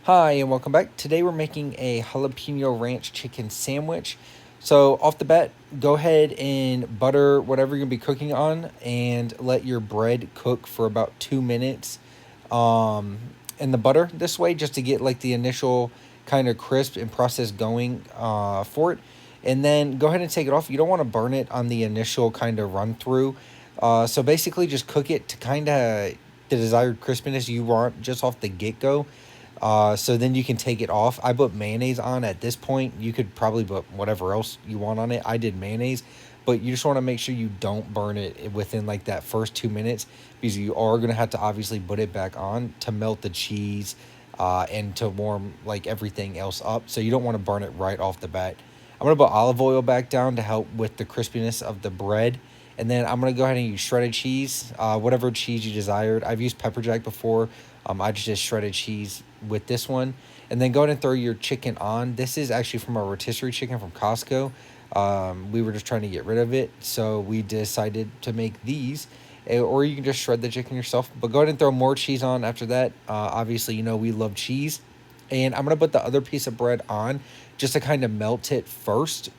Hi and welcome back. Today we're making a jalapeno ranch chicken sandwich. So off the bat, go ahead and butter whatever you're gonna be cooking on, and let your bread cook for about 2 minutes in the butter this way, just to get like the initial kind of crisp and process going for it. And then go ahead and take it off. You don't want to burn it on the initial kind of run through. So basically, just cook it to kind of the desired crispiness you want just off the get go. So then you can take it off. I put mayonnaise on at this point. You could probably put whatever else you want on it. I did mayonnaise, but you just want to make sure you don't burn it within like that first 2 minutes, because you are going to have to obviously put it back on to melt the cheese and to warm like everything else up. So you don't want to burn it right off the bat. I'm going to put olive oil back down to help with the crispiness of the bread. And then I'm going to go ahead and use shredded cheese, whatever cheese you desired. I've used pepper jack before. I just did shredded cheese with this one. And then go ahead and throw your chicken on. This is actually from a rotisserie chicken from Costco. We were just trying to get rid of it, so we decided to make these. Or you can just shred the chicken yourself. But go ahead and throw more cheese on after that. Obviously, you know we love cheese. And I'm going to put the other piece of bread on just to kind of melt it first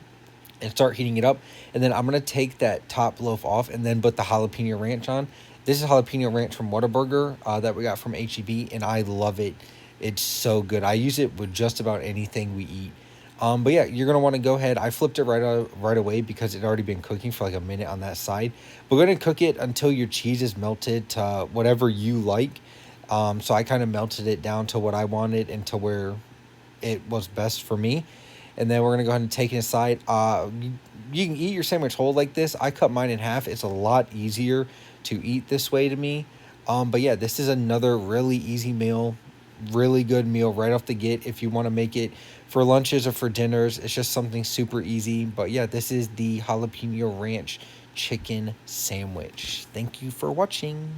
and start heating it up. And then I'm going to take that top loaf off and then put the jalapeno ranch on. This is jalapeno ranch from Whataburger that we got from HEB, and I love it. It's so good. I use it with just about anything we eat. But yeah, you're gonna want to go ahead. I flipped it right away because it had already been cooking for like a minute on that side. We're gonna cook it until your cheese is melted to whatever you like. So I kind of melted it down to what I wanted and to where it was best for me. And then we're gonna go ahead and take it aside. You can eat your sandwich whole like this. I cut mine in half. It's a lot easier to eat this way to me. But yeah, this is another really easy meal, really good meal right off the get if you want to make it for lunches or for dinners. It's just something super easy. But yeah, this is the jalapeno ranch chicken sandwich. Thank you for watching.